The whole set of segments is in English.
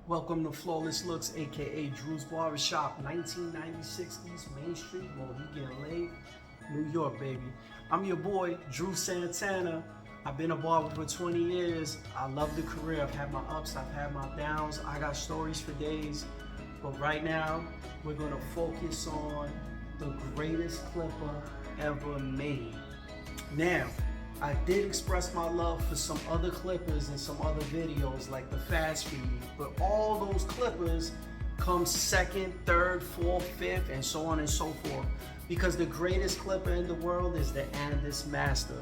Welcome to Flawless Looks, aka Drew's Barbershop, 1996 East Main Street, Mohegan Lake, New York, baby. I'm your boy, Drew Santana. I've been a barber for 20 years. I love the career. I've had my ups, I've had my downs. I got stories for days. But right now, we're gonna focus on the greatest clipper ever made. Now, I did express my love for some other clippers and some other videos like the fast feed, but all those clippers come second, third, fourth, fifth, and so on and so forth. Because the greatest clipper in the world is the Andis Master.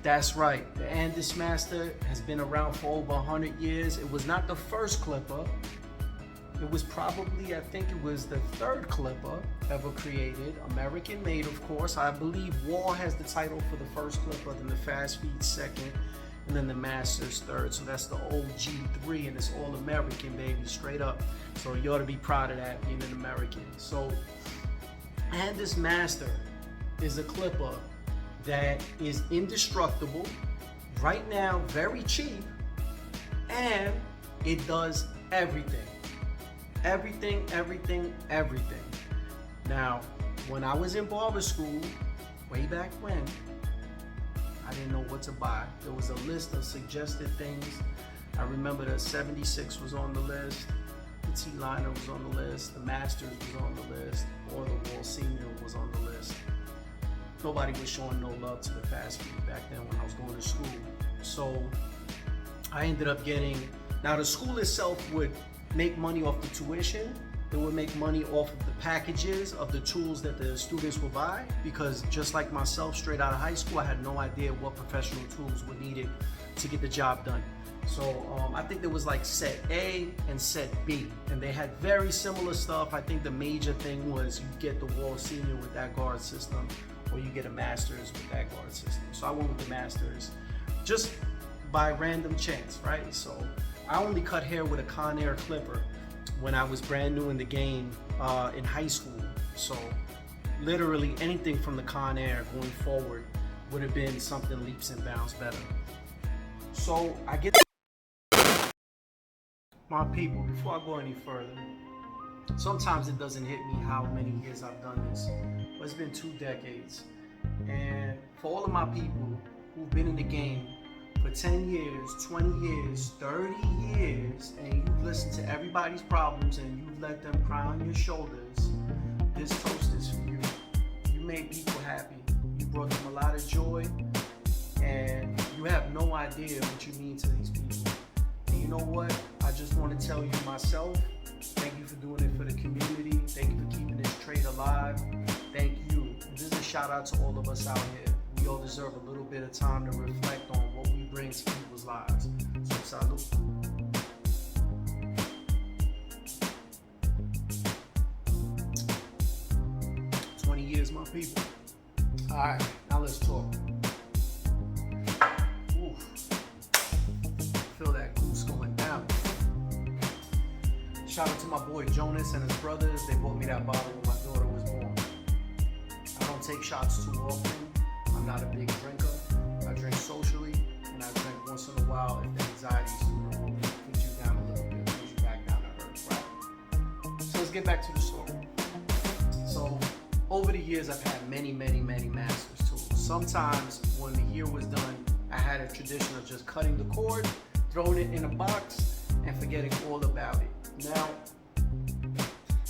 That's right, the Andis Master has been around for over 100 years. It was not the first clipper. It was probably, I think it was the third clipper ever created, American made, of course. I believe Wall has the title for the first clipper, then the Fast Feed second, and then the Masters third. So that's the OG3, and it's all American, baby, straight up. So you ought to be proud of that, being an American. So Andis Master is a clipper that is indestructible, right now very cheap, and it does everything. Everything. Now, when I was in barber school, way back when, I didn't know what to buy. There was a list of suggested things. I remember the 76 was on the list, the T-liner was on the list, the Masters was on the list, or the Wall Senior was on the list. Nobody was showing no love to the fast food back then when I was going to school. So I ended up getting, now the school itself would make money off the tuition. They would make money off of the packages of the tools that the students would buy, because just like myself, straight out of high school, I had no idea what professional tools were needed to get the job done. So I think there was like set A and set B, and they had very similar stuff. I think the major thing was you get the Wall Senior with that guard system, or you get a Masters with that guard system. So I went with the Masters just by random chance, right? So I only cut hair with a Conair clipper when I was brand new in the game in high school. So literally anything from the Conair going forward would have been something leaps and bounds better. So I get my people, before I go any further, sometimes it doesn't hit me how many years I've done this, but it's been 2 decades. And for all of my people who've been in the game for 10 years, 20 years, 30 years, and you've listened to everybody's problems and you've let them cry on your shoulders, this toast is for you. You made people happy. You brought them a lot of joy, and you have no idea what you mean to these people. And you know what? I just want to tell you myself, thank you for doing it for the community. Thank you for keeping this trade alive. Thank you. And this is a shout out to all of us out here. We all deserve a little bit of time to reflect on what we bring to people's lives. So salute. Years, my people. All right, now let's talk. Ooh, feel that goose going down. Shout out to my boy Jonas and his brothers. They bought me that bottle when my daughter was born. I don't take shots too often. I'm not a big drinker. I drink socially, and I drink once in a while if the anxiety is too low. Puts you down a little bit, puts you back down to earth, right? So let's get back to the story. So over the years, I've had many Masters tools. Sometimes when the year was done, I had a tradition of just cutting the cord, throwing it in a box, and forgetting all about it. Now,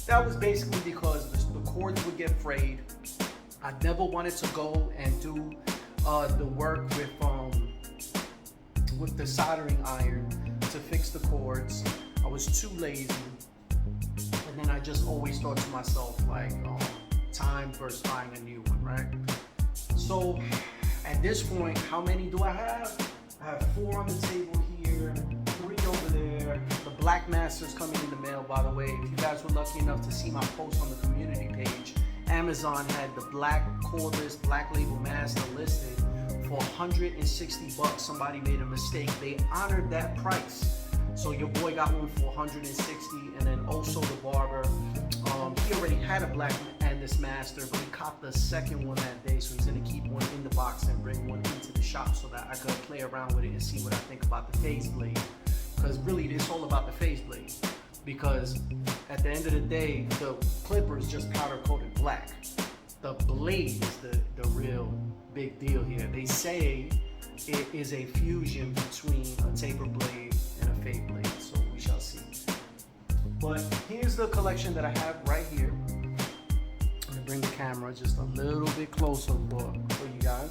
that was basically because the cords would get frayed. I never wanted to go and do the work with the soldering iron to fix the cords. I was too lazy. And then I just always thought to myself, like, time versus buying a new one, right? So at this point, how many do I have? I have 4 on the table here, 3 over there. The Black Master's coming in the mail, by the way. If you guys were lucky enough to see my post on the community page, Amazon had the black cordless, black label master listed for $160. Somebody made a mistake. They honored that price. So your boy got one for $160, and then also the barber. He already had a Black Andis Master, but he copped the second one that day, so he's gonna keep one in the box and bring one into the shop so that I could play around with it and see what I think about the phase blade. Because really, it's all about the phase blade. because at the end of the day, the clipper is just powder coated black. The blade is the real big deal here. They say it is a fusion between a taper blade and a fade blade, so we shall see. But here's the collection that I have right here. I'm gonna bring the camera just a little bit closer for you guys.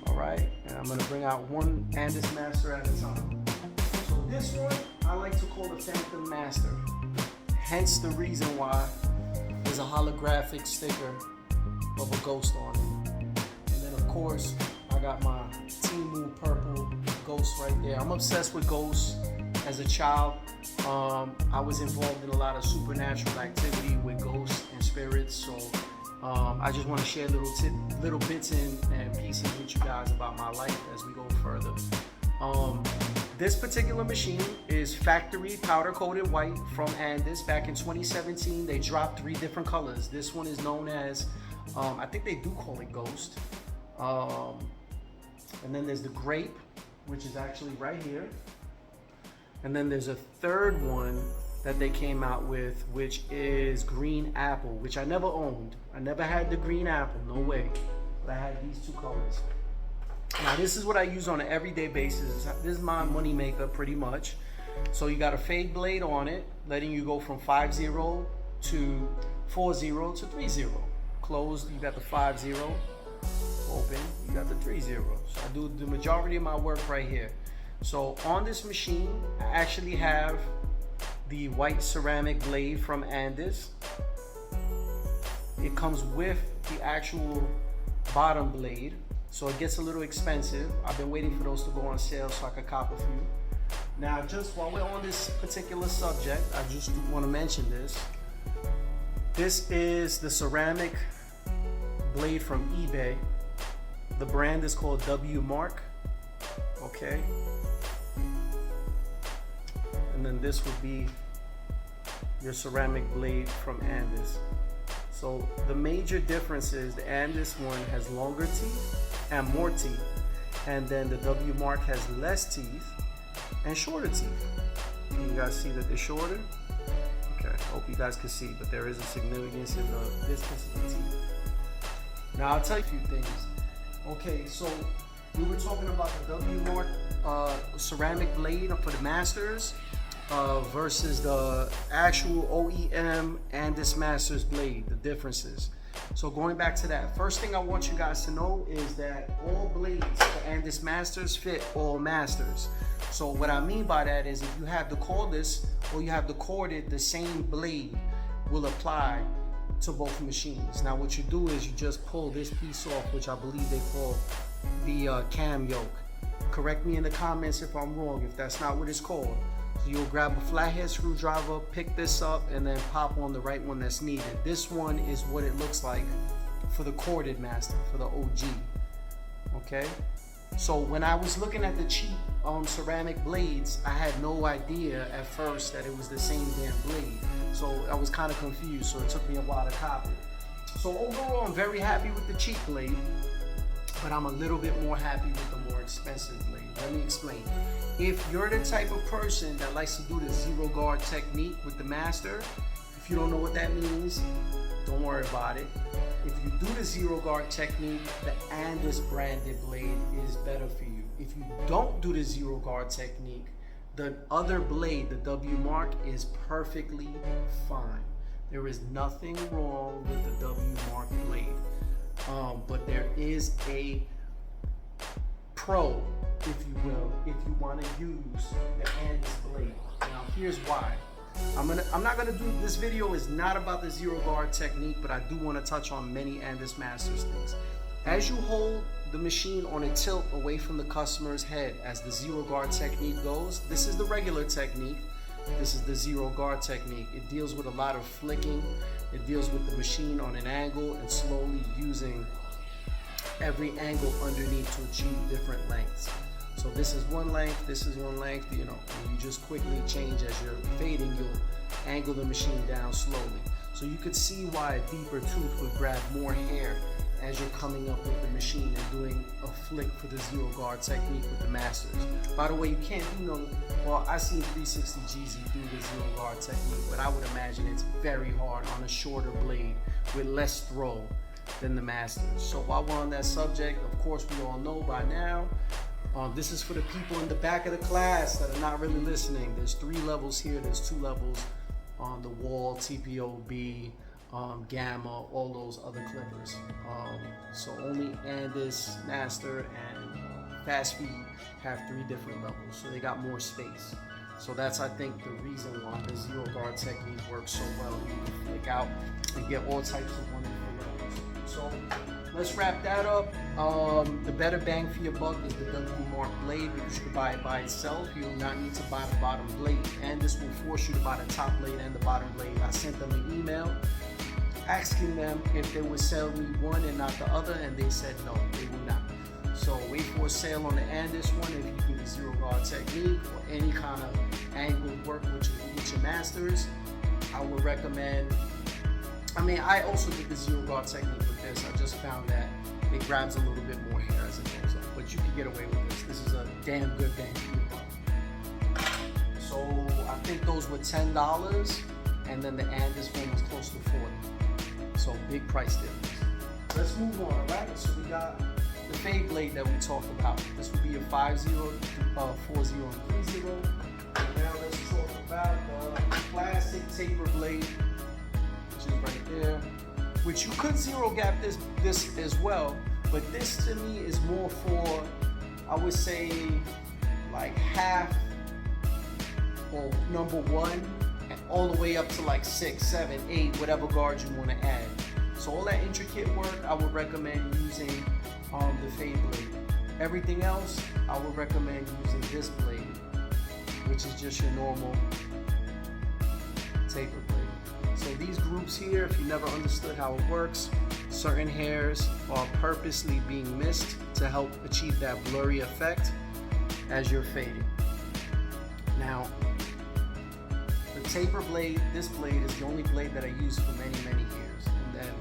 All right, and I'm gonna bring out one Andis Master at a time. So this one I like to call the Phantom Master. Hence the reason why there's a holographic sticker of a ghost on it. And then of course I got my Timu purple ghost right there. I'm obsessed with ghosts. As a child, I was involved in a lot of supernatural activity with ghosts and spirits. So I just want to share little bits and pieces with you guys about my life as we go further. This particular machine is factory powder coated white from Andis. Back in 2017, they dropped 3 different colors. This one is known as, I think they do call it Ghost. And then there's the grape, which is actually right here. And then there's a third one that they came out with, which is green apple, which I never owned. I never had the green apple, no way. But I had these 2 colors. Now this is what I use on an everyday basis. This is my money maker pretty much. So you got a fade blade on it, letting you go from 5-0 to 4-0 to 3-0. Closed, you got the 5-0. Open, you got the 3-0. So I do the majority of my work right here. So on this machine, I actually have the white ceramic blade from Andis. It comes with the actual bottom blade, so it gets a little expensive. I've been waiting for those to go on sale so I could cop a few. Now, just while we're on this particular subject, I just want to mention this. This is the ceramic blade from eBay. The brand is called W Mark. Okay. And then this would be your ceramic blade from Andis. So the major difference is the Andis one has longer teeth and more teeth, and then the W Mark has less teeth and shorter teeth. You guys see that they're shorter? Okay, hope you guys can see, but there is a significance in the distance of the teeth. Now I'll tell you a few things. Okay, so we were talking about the W Mark ceramic blade for the Masters versus the actual OEM Andis Masters blade, the differences. So going back to that, first thing I want you guys to know is that all blades for Andis Masters fit all Masters. So what I mean by that is if you have the cordless or you have the corded, the same blade will apply to both machines. Now what you do is you just pull this piece off, which I believe they call the cam yoke. Correct me in the comments if I'm wrong, if that's not what it's called. So you'll grab a flathead screwdriver, pick this up, and then pop on the right one that's needed. This one is what it looks like for the corded Master, for the OG. Okay? So when I was looking at the cheap ceramic blades, I had no idea at first that it was the same damn blade. So I was kind of confused, so it took me a while to cop it. So overall, I'm very happy with the cheap blade, but I'm a little bit more happy with the more expensive blade. Let me explain. If you're the type of person that likes to do the zero guard technique with the Master, if you don't know what that means, don't worry about it. If you do the zero guard technique, the Andis branded blade is better for you. If you don't do the zero guard technique, the other blade, the W Mark, is perfectly fine. There is nothing wrong with the W Mark blade. But there is a pro, if you will, if you want to use the Andis blade. Now here's why. I'm not gonna do, this video is not about the zero guard technique, but I do want to touch on many Andis Masters things. As you hold the machine on a tilt away from the customer's head, as the zero guard technique goes, this is the regular technique. This is the zero guard technique. It deals with a lot of flicking. It deals with the machine on an angle and slowly using every angle underneath to achieve different lengths. So this is one length, this is one length, you know, and you just quickly change as you're fading, you'll angle the machine down slowly. So you could see why a deeper tooth would grab more hair as you're coming up with the machine and doing a flick for the zero guard technique with the masters. By the way, you can't do no, well, I seen 360 GZ do the zero guard technique, but I would imagine it's very hard on a shorter blade with less throw than the masters. So while we're on that subject, of course we all know by now, this is for the people in the back of the class that are not really listening. There's 3 levels here, there's 2 levels on the wall, TPOB, Gamma, all those other clippers. So only Andis Master and Fast Feed have 3 different levels, so they got more space. So that's, I think, the reason why the zero guard technique works so well. You can flick out and get all types of wonderful levels. So let's wrap that up. The better bang for your buck is the W Mark blade, because you can buy it by itself. You do not need to buy the bottom blade, and this will force you to buy the top blade and the bottom blade. I sent them an email asking them if they would sell me one and not the other, and they said no, they will not. So wait for a sale on the Andis one if you do the zero guard technique or any kind of angled work with your masters. I would recommend, I also did the zero guard technique with this. I just found that it grabs a little bit more hair as it goes up, but you can get away with this. This is a damn good bang for your buck. So I think those were $10, and then the Andis one was close to $40. So big price difference. Let's move on, all right? So we got the fade blade that we talked about. This would be a 5-0, 4-0, and 3-0. And now let's talk about the classic taper blade, which is right there. Which you could zero gap this as well, but this to me is more for, I would say, like half or number 1. And all the way up to like 6, 7, 8, whatever guards you want to add. So all that intricate work, I would recommend using the fade blade. Everything else, I would recommend using this blade, which is just your normal taper blade. So these groups here, if you never understood how it works, certain hairs are purposely being missed to help achieve that blurry effect as you're fading. Now, the taper blade, this blade is the only blade that I used for many, many years. And then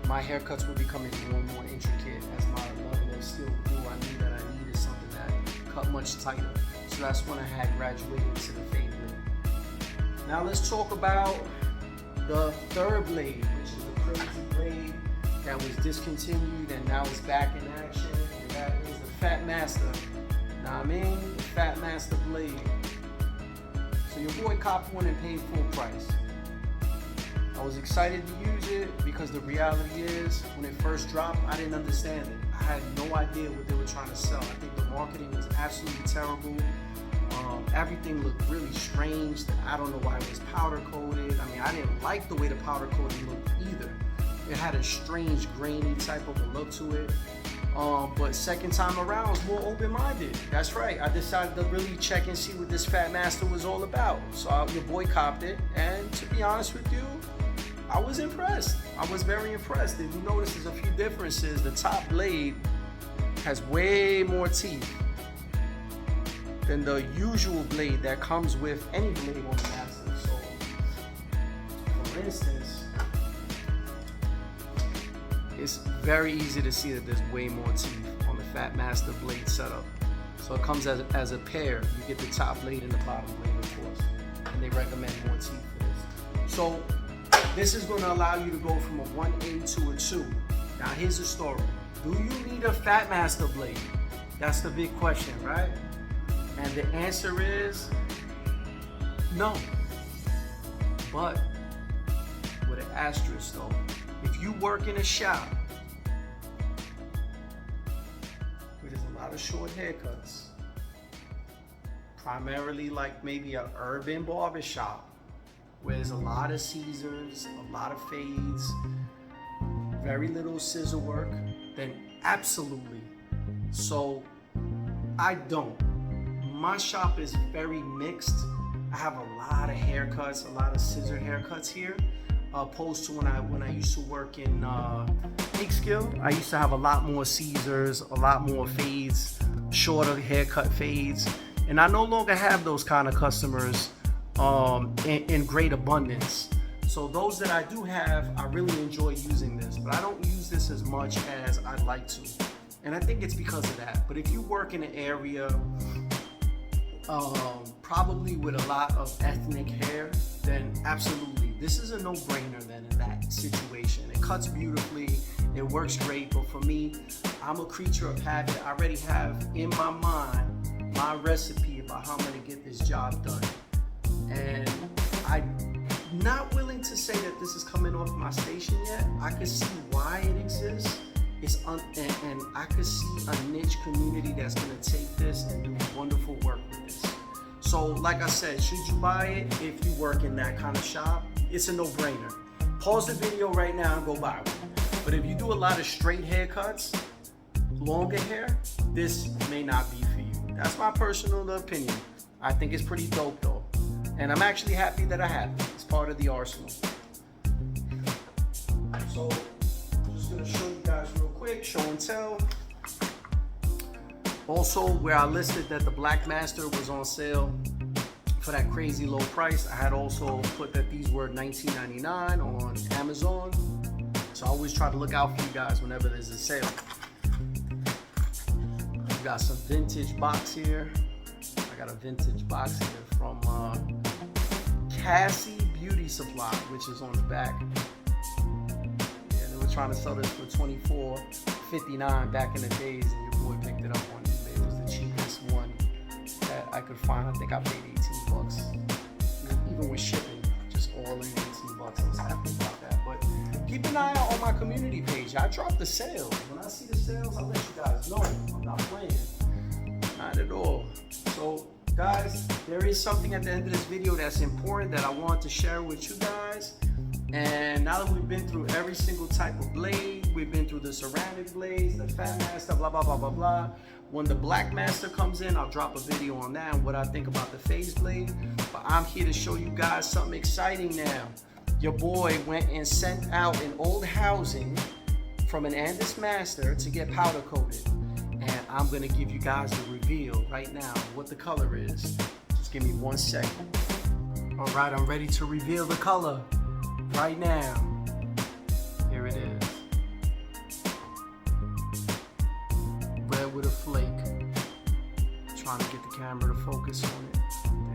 my haircuts were becoming more and more intricate as my level of skill grew. I knew that I needed something that cut much tighter. So that's when I had graduated to the fade blade. Now let's talk about the third blade, which is the crazy blade that was discontinued and now is back in action. And that is the Phat Master. Now the Phat Master blade. So your boy copped one and paid full price. I was excited to use it because the reality is, when it first dropped, I didn't understand it. I had no idea what they were trying to sell. I think the marketing was absolutely terrible. Everything looked really strange. I don't know why it was powder coated. I didn't like the way the powder coating looked either. It had a strange grainy type of a look to it. But second time around, I was more open-minded. That's right. I decided to really check and see what this Phat Master was all about. So your boy copped it, and to be honest with you, I was impressed. I was very impressed. If you notice, there's a few differences. The top blade has way more teeth than the usual blade that comes with any blade on the Master. So, for instance, it's very easy to see that there's way more teeth on the Phat Master blade setup. So it comes as a pair. You get the top blade and the bottom blade, of course. And they recommend more teeth for this. So this is going to allow you to go from a 1A to a 2. Now here's the story. Do you need a Phat Master blade? That's the big question, right? And the answer is no. But with an asterisk though. If you work in a shop where there's a lot of short haircuts, primarily like maybe an urban barber shop where there's a lot of Caesars, a lot of fades, very little scissor work, then absolutely. So I don't. My shop is very mixed. I have a lot of haircuts, a lot of scissor haircuts here. Opposed to when I used to work in Big Skill, I used to have a lot more Caesars, a lot more fades, shorter haircut fades, and I no longer have those kind of customers in great abundance. So those that I do have, I really enjoy using this, but I don't use this as much as I'd like to. And I think it's because of that. But if you work in an area probably with a lot of ethnic hair, then absolutely, this is a no-brainer then in that situation. It cuts beautifully, it works great, but for me, I'm a creature of habit. I already have in my mind my recipe about how I'm gonna get this job done. And I'm not willing to say that this is coming off my station yet. I can see why it exists. And I could see a niche community that's gonna take this and do wonderful work with this. So like I said, should you buy it if you work in that kind of shop? It's a no-brainer. Pause the video right now and go buy one. But if you do a lot of straight haircuts, longer hair, this may not be for you. That's my personal opinion. I think it's pretty dope though. And I'm actually happy that I have it. It's part of the arsenal. So I'm just gonna show you guys real quick, show and tell. Also, where I listed that the Black Master was on sale for that crazy low price, I had also put that these were $19.99 on Amazon. So I always try to look out for you guys whenever there's a sale. We got some vintage box here. I got a vintage box here from Cassie Beauty Supply, which is on the back. Yeah, they were trying to sell this for $24.59 back in the days, and your boy picked it up on eBay. It was the cheapest one that I could find. I think I paid 18 bucks. Even with shipping, just all in 18 bucks. I was happy about that. But keep an eye out on my community page. I drop the sales. When I see the sales, I'll let you guys know. I'm not playing. Not at all. So guys, there is something at the end of this video that's important that I want to share with you guys. And now that we've been through every single type of blade, we've been through the ceramic blades, the Phat Master, blah, blah, blah, blah, blah. When the Black Master comes in, I'll drop a video on that and what I think about the phase blade. But I'm here to show you guys something exciting now. Your boy went and sent out an old housing from an Andis Master to get powder coated. And I'm gonna give you guys the reveal right now what the color is. Just give me 1 second. All right, I'm ready to reveal the color right now. Here it is. Red with a flake. Trying to get the camera to focus on it.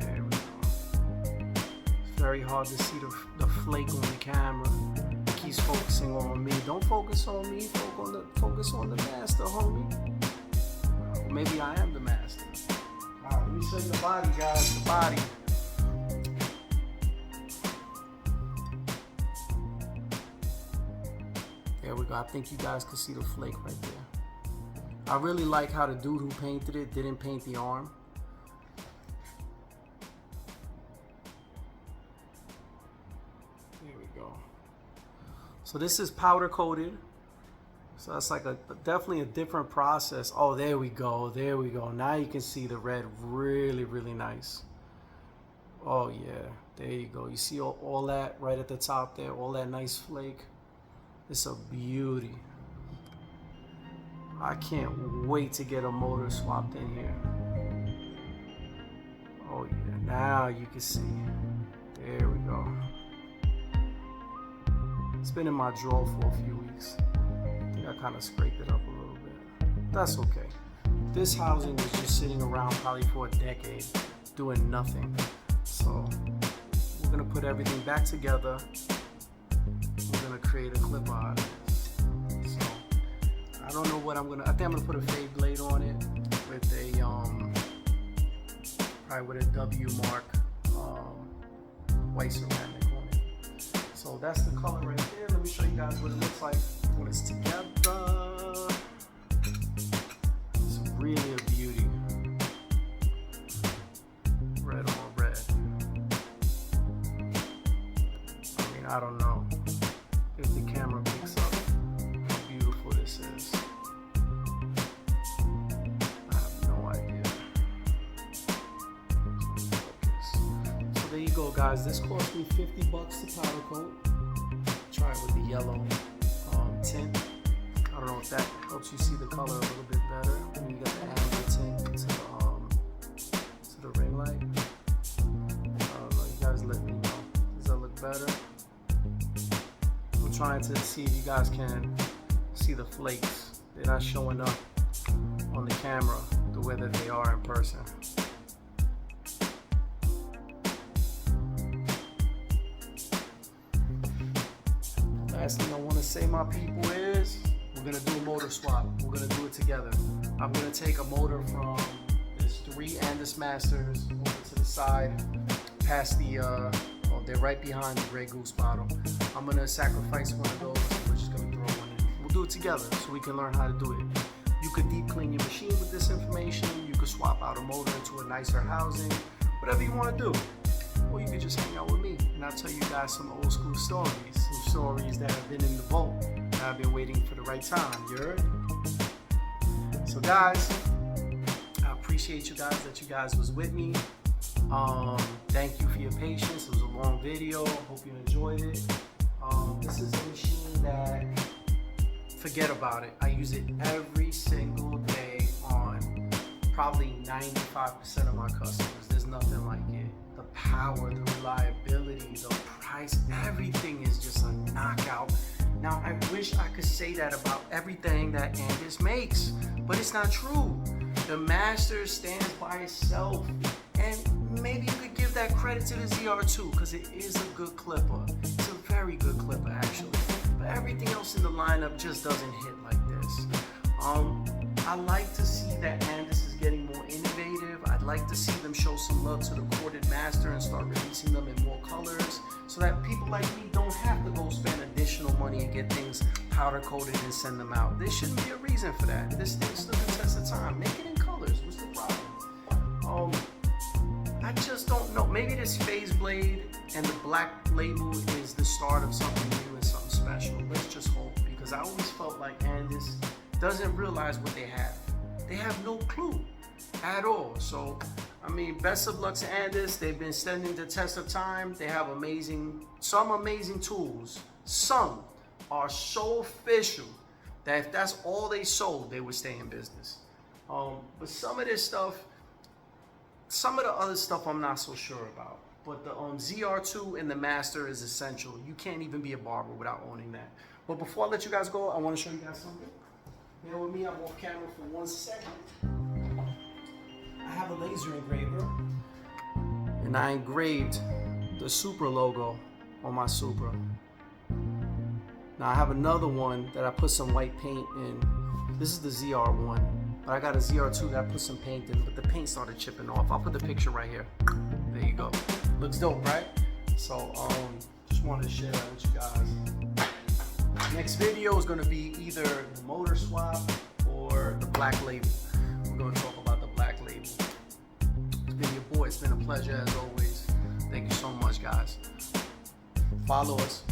There we go. It's very hard to see the flake on the camera. It keeps focusing on me. Don't focus on me, focus on the master, homie. Maybe I am the master. All right, let me show you the body, guys, the body. There we go. I think you guys can see the flake right there. I really like how the dude who painted it didn't paint the arm. There we go. So this is powder coated. So that's like definitely a different process. Oh, there we go. There we go. Now you can see the red really, really nice. Oh yeah, there you go. You see all that right at the top there, all that nice flake. It's a beauty. I can't wait to get a motor swapped in here. Oh yeah, now you can see. There we go. It's been in my drawer for a few weeks. I kind of scraped it up a little bit. That's okay. This housing was just sitting around probably for a decade doing nothing. So we're gonna put everything back together. We're gonna create a clip out of this. So I don't know what I think I'm gonna put a fade blade on it with a probably with a W mark white ceramic on it. So that's the color right there. Let me show you guys what it looks like when it's together. It's really a beauty. Red on red. I mean, I don't know if the camera picks up how beautiful this is. I have no idea. So there you go, guys. This cost me 50 bucks to powder coat. Try it with the yellow tint. I don't know if that helps you see the color a little bit better when you get the amber tint to the ring light. I don't know, you guys let me know. Does that look better? trying to see if you guys can see the flakes. They're not showing up on the camera the way that they are in person. Last thing I want to say, my people, is we're going to do a motor swap. We're going to do it together. I'm going to take a motor from there's 3 Andis Masters over to the side, past the, they're right behind the Grey Goose bottle. I'm going to sacrifice one of those. We're just going to throw one in. We'll do it together so we can learn how to do it. You could deep clean your machine with this information. You could swap out a motor into a nicer housing, whatever you want to do. Or you could just hang out with me and I'll tell you guys some old school stories, some stories that have been in the vault and I've been waiting for the right time, you heard? So guys, I appreciate you guys that you guys was with me. Thank you for your patience. It was a long video. Hope you enjoyed it. This is a machine that, forget about it. I use it every single day on probably 95% of my customers. There's nothing like it. The power, the reliability, the price, everything is just a knockout. Now, I wish I could say that about everything that Andis makes, but it's not true. The Master stands by itself, and maybe you could give that credit to the ZR2 because it is a good clipper. It's a very good clipper, actually. But everything else in the lineup just doesn't hit like this. I like to see that Andis is getting more innovative. I'd like to see them show some love to the corded Master and start releasing them in more colors so that people like me don't have to go spend additional money and get things powder coated and send them out. There shouldn't be a reason for that. This thing stood the test of time. Make it in colors. What's the problem? I just don't know. Maybe this phase blade and the black label is the start of something new and something special. Let's just hope, because I always felt like Andis doesn't realize what they have. They have no clue at all. So, I mean, best of luck to Andis. They've been standing the test of time. They have some amazing tools. Some are so official that if that's all they sold, they would stay in business. But some of this stuff, some of the other stuff I'm not so sure about. But the ZR2 and the Master is essential. You can't even be a barber without owning that. But before I let you guys go, I want to show you guys something. Bear with me, I'm off camera for 1 second. I have a laser engraver, and I engraved the Supra logo on my Supra. Now I have another one that I put some white paint in. This is the ZR1, but I got a ZR2 that I put some paint in, but the paint started chipping off. I'll put the picture right here. There you go. Looks dope, right? So just wanted to share that with you guys. Next video is going to be either the motor swap or the black label. We're going to talk about the black label. It's been your boy. It's been a pleasure as always. Thank you so much, guys. Follow us.